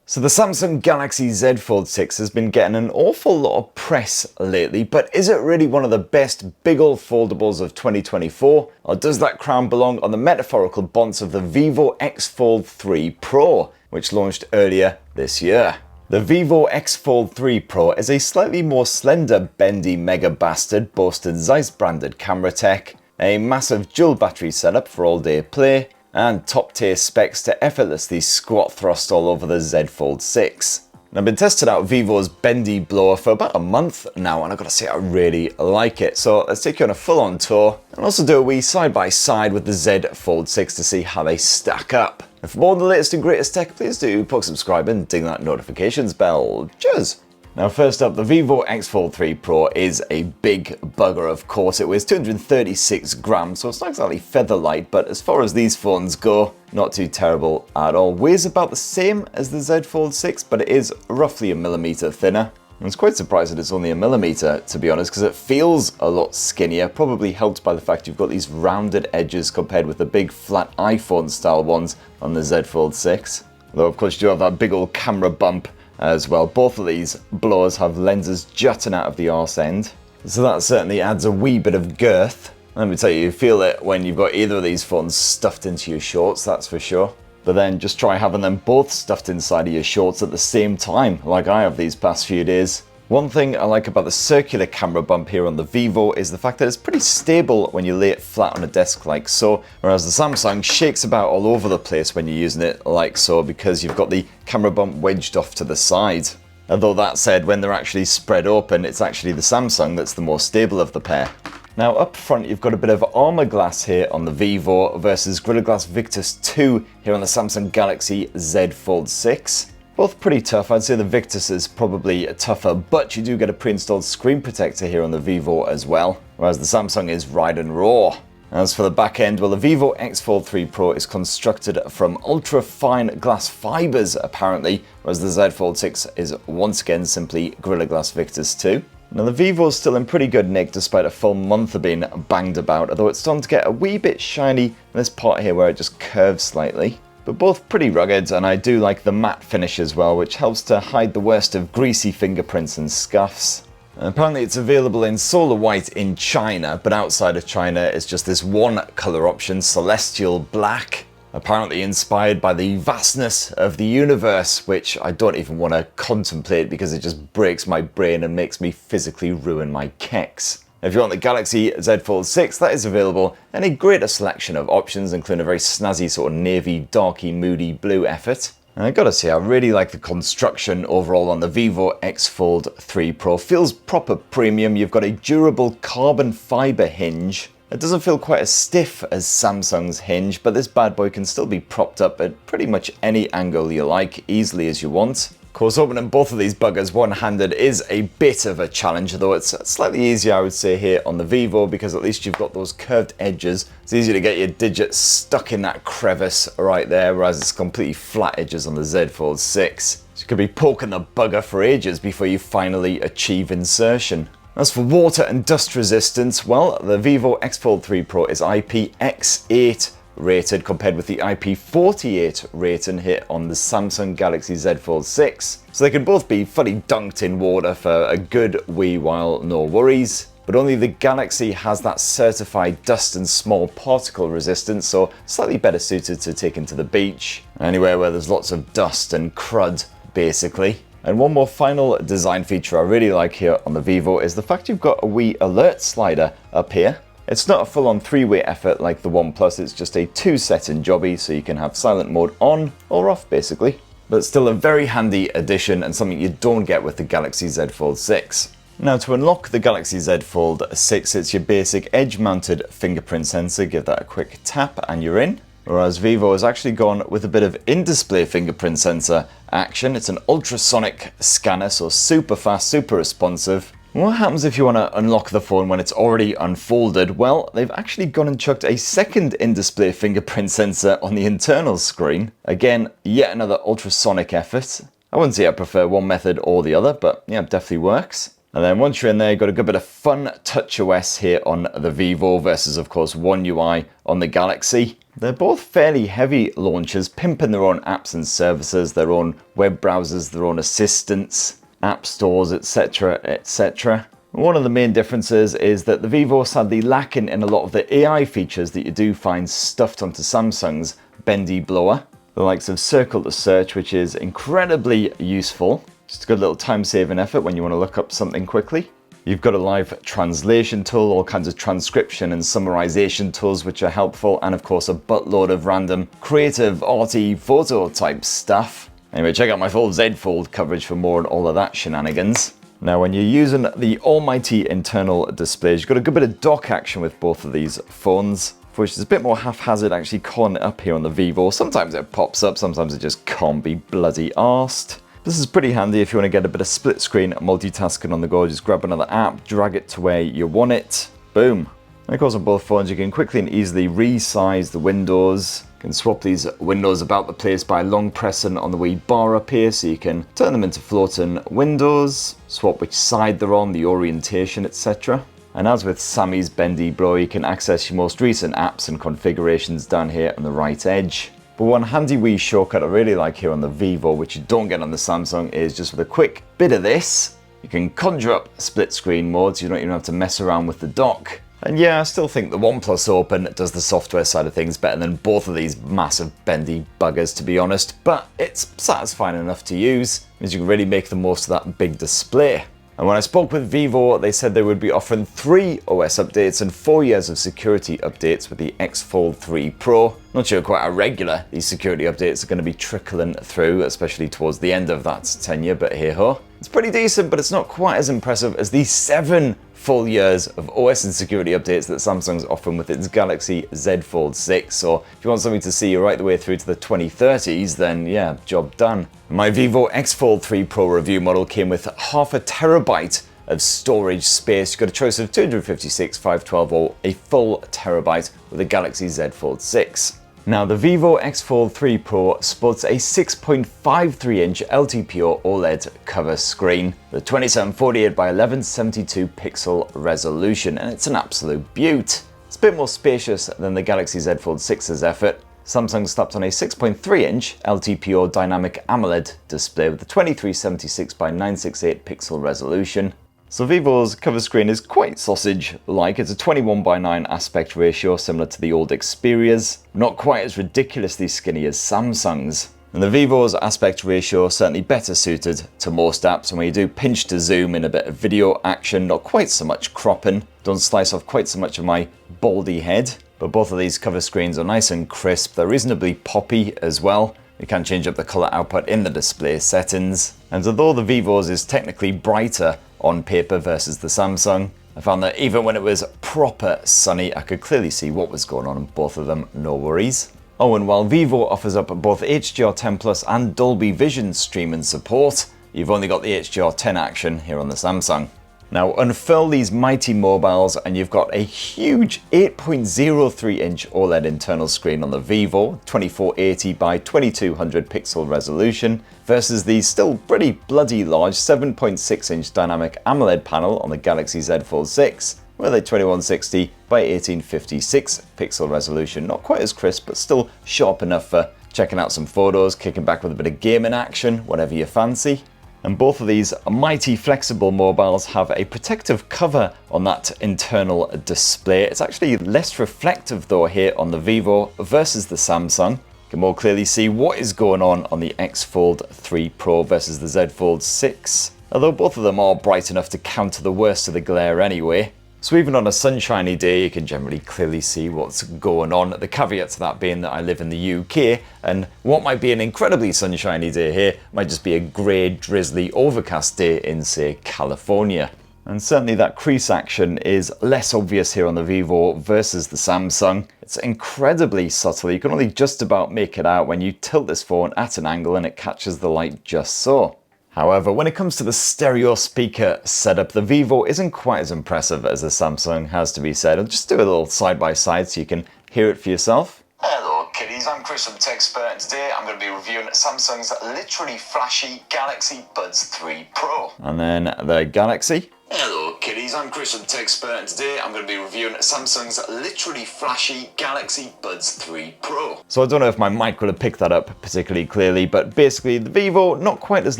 So the Samsung Galaxy Z Fold 6 has been getting an awful lot of press lately, but is it really one of the best big ol' foldables of 2024? Or does that crown belong on the metaphorical bonds of the Vivo X Fold 3 Pro, which launched earlier this year? The Vivo X Fold 3 Pro is a slightly more slender, bendy mega bastard boasting Zeiss branded camera tech, a massive dual battery setup for all day play, and top tier specs to effortlessly squat thrust all over the Z Fold 6. And I've been testing out Vivo's bendy blower for about a month now, and I've got to say I really like it. So let's take you on a full on tour and also do a wee side by side with the Z Fold 6 to see how they stack up. And for more on the latest and greatest tech, please do poke subscribe and ding that notifications bell. Cheers! Now first up, the Vivo X Fold 3 Pro is a big bugger, of course. It weighs 236 grams, so it's not exactly feather light, but as far as these phones go, not too terrible at all. Weighs about the same as the Z Fold 6, but it is roughly a millimeter thinner. I was quite surprised that it's only a millimeter, to be honest, because it feels a lot skinnier, probably helped by the fact you've got these rounded edges compared with the big flat iPhone style ones on the Z Fold 6. Although of course you do have that big old camera bump as well. Both of these blowers have lenses jutting out of the arse end, so that certainly adds a wee bit of girth. Let me tell you, you feel it when you've got either of these phones stuffed into your shorts, that's for sure. But then just try having them both stuffed inside of your shorts at the same time, like I have these past few days. One thing I like about the circular camera bump here on the Vivo is the fact that it's pretty stable when you lay it flat on a desk like so, whereas the Samsung shakes about all over the place when you're using it like so because you've got the camera bump wedged off to the side. Although that said, when they're actually spread open, it's actually the Samsung that's the more stable of the pair. Now up front you've got a bit of armor glass here on the Vivo versus Gorilla Glass Victus 2 here on the Samsung Galaxy Z Fold 6. Both pretty tough. I'd say the Victus is probably tougher, but you do get a pre-installed screen protector here on the Vivo as well, whereas the Samsung is ride and raw. As for the back end, well, the Vivo X Fold 3 Pro is constructed from ultra fine glass fibers apparently, whereas the Z Fold 6 is once again simply Gorilla Glass Victus 2. Now the Vivo's still in pretty good nick despite a full month of being banged about, although it's starting to get a wee bit shiny in this part here where it just curves slightly. But both pretty rugged, and I do like the matte finish as well, which helps to hide the worst of greasy fingerprints and scuffs. And apparently it's available in solar white in China, but outside of China it's just this one colour option, celestial black. Apparently inspired by the vastness of the universe, which I don't even want to contemplate because it just breaks my brain and makes me physically ruin my kecks. If you want the Galaxy Z Fold 6, that is available in a greater selection of options, including a very snazzy sort of navy, darky, moody blue effort. And I gotta say, I really like the construction overall on the Vivo X Fold 3 Pro. Feels proper premium. You've got a durable carbon fiber hinge. It doesn't feel quite as stiff as Samsung's hinge, but this bad boy can still be propped up at pretty much any angle you like, easily as you want. Of course, opening both of these buggers one-handed is a bit of a challenge, though it's slightly easier, I would say, here on the Vivo because at least you've got those curved edges. It's easy to get your digits stuck in that crevice right there, whereas it's completely flat edges on the Z Fold 6. So you could be poking the bugger for ages before you finally achieve insertion. As for water and dust resistance, well, the Vivo X Fold 3 Pro is IPX8 rated compared with the IP48 rating hit on the Samsung Galaxy Z Fold 6. So they can both be fully dunked in water for a good wee while, no worries. But only the Galaxy has that certified dust and small particle resistance, so slightly better suited to taking to the beach, anywhere where there's lots of dust and crud, basically. And one more final design feature I really like here on the Vivo is the fact you've got a wee alert slider up here. It's not a full-on three-way effort like the OnePlus, it's just a two-setting jobby, so you can have silent mode on or off basically. But still a very handy addition and something you don't get with the Galaxy Z Fold 6. Now to unlock the Galaxy Z Fold 6, it's your basic edge-mounted fingerprint sensor. Give that a quick tap and you're in. Whereas Vivo has actually gone with a bit of in-display fingerprint sensor action. It's an ultrasonic scanner, so super fast, super responsive. What happens if you want to unlock the phone when it's already unfolded? Well, they've actually gone and chucked a second in-display fingerprint sensor on the internal screen. Again, yet another ultrasonic effort. I wouldn't say I prefer one method or the other, but yeah, it definitely works. And then once you're in there, you've got a good bit of fun TouchOS here on the Vivo versus, of course, One UI on the Galaxy. They're both fairly heavy launchers, pimping their own apps and services, their own web browsers, their own assistants, app stores, etc, etc. One of the main differences is that the Vivo is sadly lacking in a lot of the AI features that you do find stuffed onto Samsung's bendy blower. The likes of circle to search, which is incredibly useful. Just a good little time-saving effort when you want to look up something quickly. You've got a live translation tool, all kinds of transcription and summarization tools which are helpful, and of course a buttload of random creative, arty, photo type stuff. Anyway, check out my full Z Fold coverage for more on all of that shenanigans. Now, when you're using the almighty internal displays, you've got a good bit of dock action with both of these phones, which is a bit more haphazard actually calling it up here on the Vivo. Sometimes it pops up, sometimes it just can't be bloody arsed. This is pretty handy if you want to get a bit of split screen multitasking on the go. Just grab another app, drag it to where you want it, boom. And of course on both phones you can quickly and easily resize the windows. You can swap these windows about the place by long pressing on the wee bar up here, so you can turn them into floating windows, swap which side they're on, the orientation, etc. And as with Sammy's bendy blower, you can access your most recent apps and configurations down here on the right edge. But one handy wee shortcut I really like here on the Vivo, which you don't get on the Samsung, is just with a quick bit of this, you can conjure up split screen mode, so you don't even have to mess around with the dock. And yeah, I still think the OnePlus Open does the software side of things better than both of these massive bendy buggers, to be honest, but it's satisfying enough to use, means you can really make the most of that big display. And when I spoke with Vivo, they said they would be offering 3 OS updates and 4 years of security updates with the X Fold 3 Pro. Not sure quite how regular these security updates are going to be trickling through, especially towards the end of that tenure, but hey-ho. It's pretty decent, but it's not quite as impressive as these 7 full years of OS and security updates that Samsung's offering with its Galaxy Z Fold 6. So if you want something to see you right the way through to the 2030s, then yeah, job done. My Vivo X Fold 3 Pro review model came with half a terabyte of storage space. You've got a choice of 256, 512 or a full terabyte with the Galaxy Z Fold 6. Now, the Vivo X Fold 3 Pro sports a 6.53-inch LTPO OLED cover screen with 2748 by 1172 pixel resolution, and it's an absolute beaut. It's a bit more spacious than the Galaxy Z Fold 6's effort. Samsung slapped on a 6.3-inch LTPO dynamic AMOLED display with a 2376 by 968 pixel resolution. So Vivo's cover screen is quite sausage-like. It's a 21:9 aspect ratio, similar to the old Xperia's, not quite as ridiculously skinny as Samsung's. And the Vivo's aspect ratio is certainly better suited to most apps, and when you do pinch to zoom in a bit of video action, not quite so much cropping, don't slice off quite so much of my baldy head. But both of these cover screens are nice and crisp, they're reasonably poppy as well. You can change up the color output in the display settings. And although the Vivo's is technically brighter on paper versus the Samsung, I found that even when it was proper sunny, I could clearly see what was going on in both of them, no worries. Oh, and while Vivo offers up both HDR10 Plus and Dolby Vision streaming support, you've only got the HDR10 action here on the Samsung. Now unfurl these mighty mobiles and you've got a huge 8.03-inch OLED internal screen on the Vivo, 2480 by 2200 pixel resolution, versus the still pretty bloody large 7.6-inch dynamic AMOLED panel on the Galaxy Z Fold 6, with a 2160 by 1856 pixel resolution. Not quite as crisp, but still sharp enough for checking out some photos, kicking back with a bit of gaming action, whatever you fancy. And both of these mighty flexible mobiles have a protective cover on that internal display. It's actually less reflective though here on the Vivo versus the Samsung. You can more clearly see what is going on the X Fold 3 Pro versus the Z Fold 6. Although both of them are bright enough to counter the worst of the glare anyway. So even on a sunshiny day, you can generally clearly see what's going on. The caveat to that being that I live in the UK, and what might be an incredibly sunshiny day here might just be a grey, drizzly, overcast day in, say, California. And certainly that crease action is less obvious here on the Vivo versus the Samsung. It's incredibly subtle. You can only just about make it out when you tilt this phone at an angle and it catches the light just so. However, when it comes to the stereo speaker setup, the Vivo isn't quite as impressive as the Samsung, has to be said. I'll just do a little side by side so you can hear it for yourself. Hello kiddies, I'm Chris from TechSpert, and today I'm going to be reviewing Samsung's literally flashy Galaxy Buds 3 Pro. And then the Galaxy. Hello kiddies, I'm Chris from TechSpert, and today I'm going to be reviewing Samsung's literally flashy Galaxy Buds 3 Pro. So I don't know if my mic would have picked that up particularly clearly, but basically the Vivo, not quite as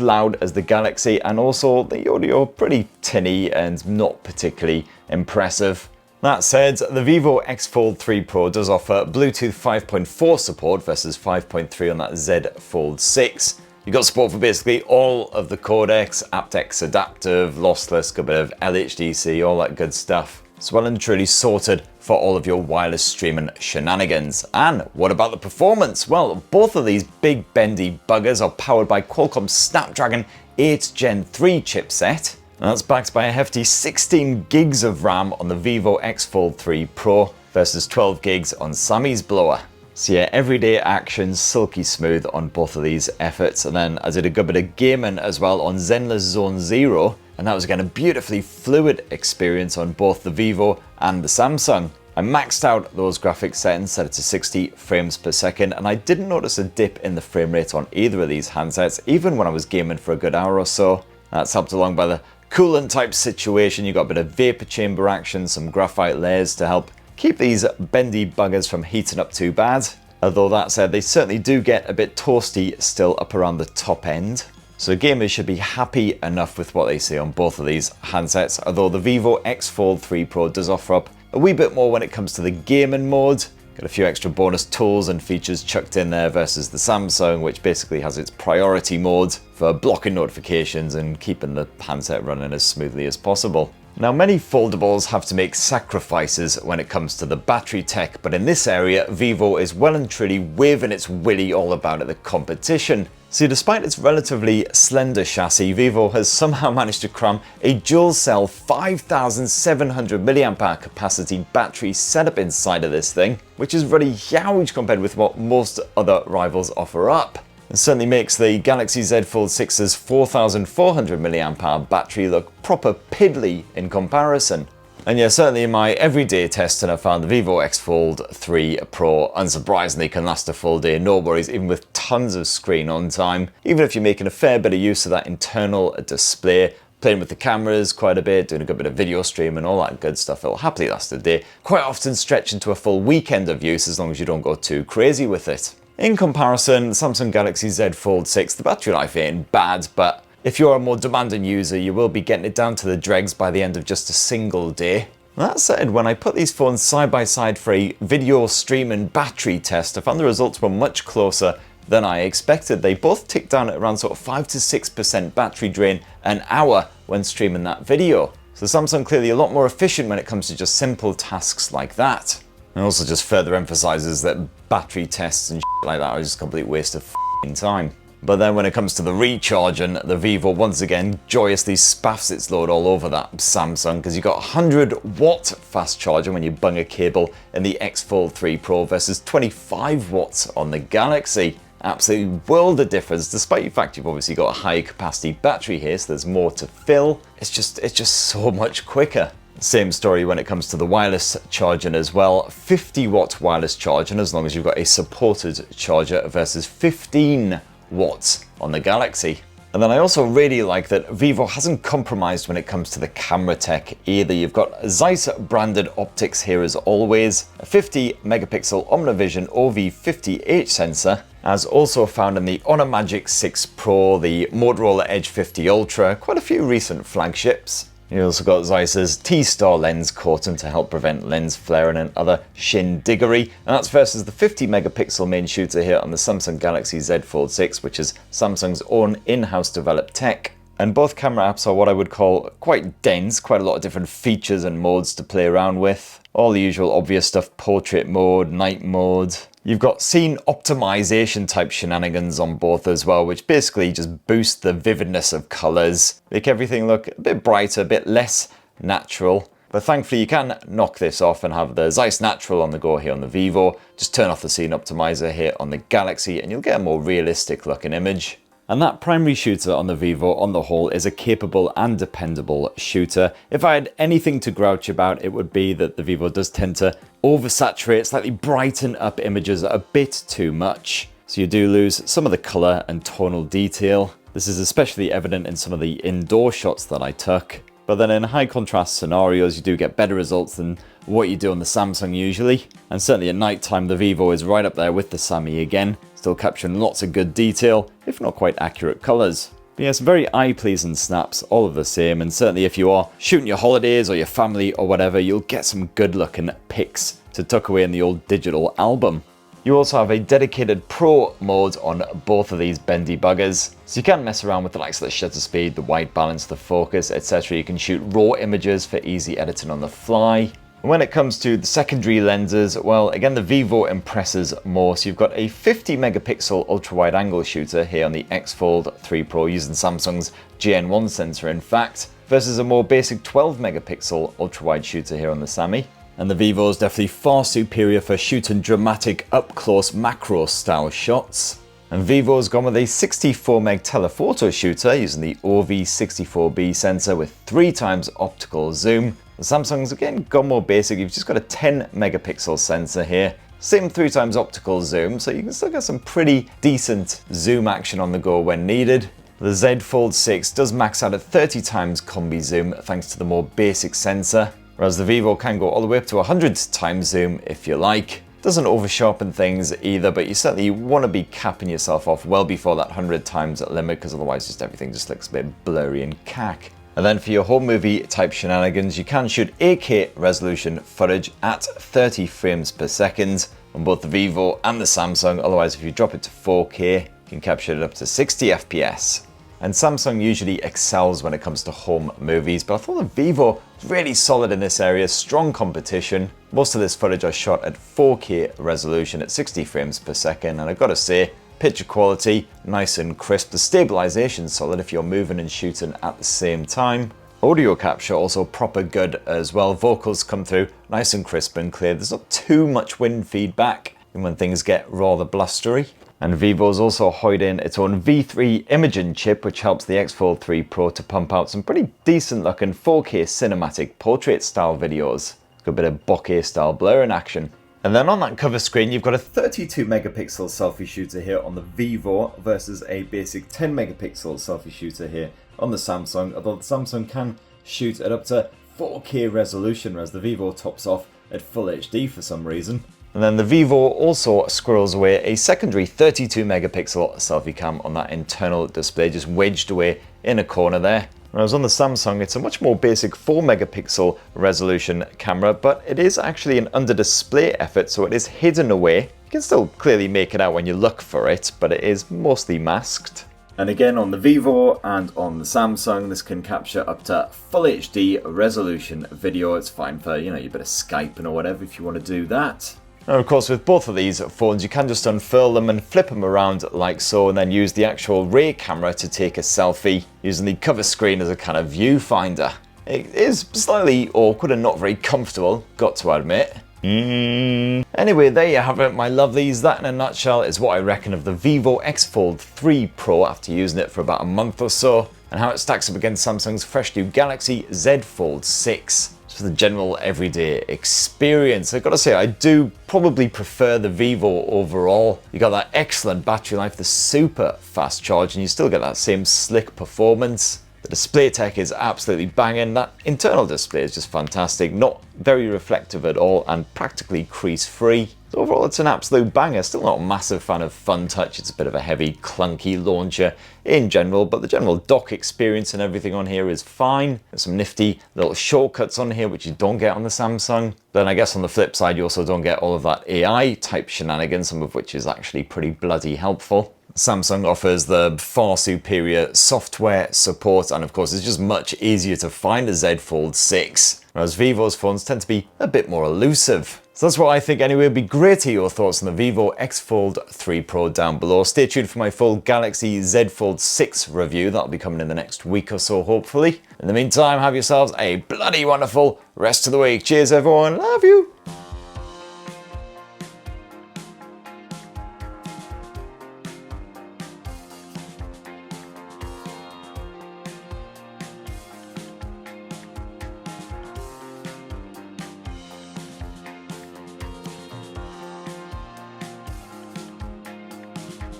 loud as the Galaxy, and also the audio pretty tinny and not particularly impressive. That said, the Vivo X Fold 3 Pro does offer Bluetooth 5.4 support versus 5.3 on that Z Fold 6. You've got support for basically all of the codecs, aptX adaptive, lossless, got a bit of LHDC, all that good stuff. It's well and truly sorted for all of your wireless streaming shenanigans. And what about the performance? Well, both of these big bendy buggers are powered by Qualcomm's Snapdragon 8 Gen 3 chipset. And that's backed by a hefty 16 gigs of RAM on the Vivo X Fold 3 Pro versus 12 gigs on Sammy's blower. So yeah, everyday action, silky smooth on both of these efforts. And then I did a good bit of gaming as well on Zenless Zone Zero, and that was again a beautifully fluid experience on both the Vivo and the Samsung. I maxed out those graphics settings, set it to 60 frames per second, and I didn't notice a dip in the frame rate on either of these handsets, even when I was gaming for a good hour or so. That's helped along by the coolant type situation. You got a bit of vapor chamber action, some graphite layers to help keep these bendy buggers from heating up too bad. Although that said, they certainly do get a bit toasty still up around the top end. So gamers should be happy enough with what they see on both of these handsets, although the Vivo X Fold 3 Pro does offer up a wee bit more when it comes to the gaming mode. Got a few extra bonus tools and features chucked in there versus the Samsung, which basically has its priority mode for blocking notifications and keeping the handset running as smoothly as possible. Now, many foldables have to make sacrifices when it comes to the battery tech, but in this area, Vivo is well and truly waving its willy all about at the competition. See, despite its relatively slender chassis, Vivo has somehow managed to cram a dual cell 5,700 mAh capacity battery setup inside of this thing, which is really huge compared with what most other rivals offer up. It certainly makes the Galaxy Z Fold 6's 4,400 mAh battery look proper piddly in comparison. And yeah, certainly in my everyday testing I found the Vivo X Fold 3 Pro unsurprisingly can last a full day, no worries, even with tons of screen on time. Even if you're making a fair bit of use of that internal display, playing with the cameras quite a bit, doing a good bit of video streaming, all that good stuff, it'll happily last a day. Quite often stretch into a full weekend of use as long as you don't go too crazy with it. In comparison, Samsung Galaxy Z Fold 6, the battery life ain't bad, but if you're a more demanding user, you will be getting it down to the dregs by the end of just a single day. That said, when I put these phones side by side for a video streaming battery test, I found the results were much closer than I expected. They both ticked down at around sort of 5 to 6% battery drain an hour when streaming that video. So Samsung clearly a lot more efficient when it comes to just simple tasks like that. And also just further emphasizes that battery tests and shit like that are just a complete waste of time. But then when it comes to the recharging, the Vivo once again joyously spaffs its load all over that Samsung, because you got 100 watt fast charging when you bung a cable in the X Fold 3 Pro versus 25 watts on the Galaxy. Absolutely world of difference, despite the fact you've obviously got a high capacity battery here, so there's more to fill. It's just so much quicker. Same story when it comes to the wireless charging as well. 50 watt wireless charging as long as you've got a supported charger versus 15 watts on the Galaxy. And then I also really like that Vivo hasn't compromised when it comes to the camera tech either. You've got Zeiss branded optics here as always, a 50 megapixel OmniVision OV50H sensor, as also found in the Honor Magic 6 Pro, the Motorola Edge 50 Ultra, quite a few recent flagships. You also got Zeiss's T-Star lens coating to help prevent lens flaring and other shindiggery, and that's versus the 50 megapixel main shooter here on the Samsung Galaxy Z Fold 6, which is Samsung's own in-house developed tech. And both camera apps are what I would call quite dense, quite a lot of different features and modes to play around with. All the usual obvious stuff, portrait mode, night mode. You've got scene optimization type shenanigans on both as well, which basically just boost the vividness of colors, make everything look a bit brighter, a bit less natural. But thankfully you can knock this off and have the Zeiss Natural on the go here on the Vivo. Just turn off the scene optimizer here on the Galaxy and you'll get a more realistic looking image. And that primary shooter on the Vivo on the whole is a capable and dependable shooter. If I had anything to grouch about, it would be that the Vivo does tend to oversaturate, slightly brighten up images a bit too much. So you do lose some of the color and tonal detail. This is especially evident in some of the indoor shots that I took. But then in high contrast scenarios, you do get better results than what you do on the Samsung usually. And certainly at night time, the Vivo is right up there with the Sammy again, still capturing lots of good detail, if not quite accurate colors. But yeah, some very eye-pleasing snaps, all of the same, and certainly if you are shooting your holidays or your family or whatever, you'll get some good looking pics to tuck away in the old digital album. You also have a dedicated Pro mode on both of these bendy buggers, so you can mess around with the likes of the shutter speed, the white balance, the focus, etc. You can shoot raw images for easy editing on the fly. And when it comes to the secondary lenses, well, again, the Vivo impresses more. So you've got a 50 megapixel ultra-wide angle shooter here on the X Fold 3 Pro using Samsung's GN1 sensor, in fact, versus a more basic 12 megapixel ultra-wide shooter here on the Sammy. And the Vivo is definitely far superior for shooting dramatic up-close macro-style shots. And Vivo's gone with a 64 meg telephoto shooter using the OV64B sensor with 3 times optical zoom. The Samsung's again gone more basic, you've just got a 10 megapixel sensor here. Same 3 times optical zoom, so you can still get some pretty decent zoom action on the go when needed. The Z Fold 6 does max out at 30 times combi zoom thanks to the more basic sensor. Whereas the Vivo can go all the way up to 100 times zoom if you like. Doesn't over-sharpen things either, but you certainly want to be capping yourself off well before that 100 times limit, because otherwise just everything just looks a bit blurry and cack. And then for your home movie type shenanigans, you can shoot 8K resolution footage at 30 frames per second on both the Vivo and the Samsung. Otherwise, if you drop it to 4K, you can capture it up to 60 FPS. And Samsung usually excels when it comes to home movies, but I thought the Vivo was really solid in this area, strong competition. Most of this footage I shot at 4K resolution at 60 frames per second, and I've got to say, picture quality, nice and crisp. The stabilization's solid if you're moving and shooting at the same time. Audio capture also proper good as well. Vocals come through nice and crisp and clear. There's not too much wind feedback even when things get rather blustery. And Vivo's also hoyed in its own V3 imaging chip, which helps the X Fold 3 Pro to pump out some pretty decent looking 4K cinematic portrait style videos. Got a bit of bokeh style blur in action. And then on that cover screen, you've got a 32 megapixel selfie shooter here on the Vivo versus a basic 10 megapixel selfie shooter here on the Samsung, although the Samsung can shoot at up to 4K resolution, whereas the Vivo tops off at full HD for some reason. And then the Vivo also squirrels away a secondary 32 megapixel selfie cam on that internal display, just wedged away in a corner there. Whereas on the Samsung, it's a much more basic 4 megapixel resolution camera, but it is actually an under display effort, so it is hidden away. You can still clearly make it out when you look for it, but it is mostly masked. And again, on the Vivo and on the Samsung, this can capture up to full HD resolution video. It's fine for, your bit of Skyping or whatever if you want to do that. Now, of course, with both of these phones, you can just unfurl them and flip them around like so, and then use the actual rear camera to take a selfie, using the cover screen as a kind of viewfinder. It is slightly awkward and not very comfortable, got to admit. Anyway, there you have it, my lovelies. That in a nutshell is what I reckon of the Vivo X Fold 3 Pro after using it for about a month or so, and how it stacks up against Samsung's fresh new Galaxy Z Fold 6. For the general everyday experience, I've got to say I do probably prefer the Vivo overall. You got that excellent battery life, the super fast charge, and you still get that same slick performance. The display tech is absolutely banging. That internal display is just fantastic, not very reflective at all and practically crease free. So overall, it's an absolute banger. Still not a massive fan of FunTouch. It's a bit of a heavy, clunky launcher in general, but the general dock experience and everything on here is fine. There's some nifty little shortcuts on here, which you don't get on the Samsung. Then I guess on the flip side, you also don't get all of that AI type shenanigans, some of which is actually pretty bloody helpful. Samsung offers the far superior software support, and of course it's just much easier to find a Z Fold 6, whereas Vivo's phones tend to be a bit more elusive. So that's what I think anyway. It'd be great to hear your thoughts on the Vivo X Fold 3 Pro down below. Stay tuned for my full Galaxy Z Fold 6 review. That'll be coming in the next week or so, hopefully. In the meantime, have yourselves a bloody wonderful rest of the week. Cheers everyone, love you!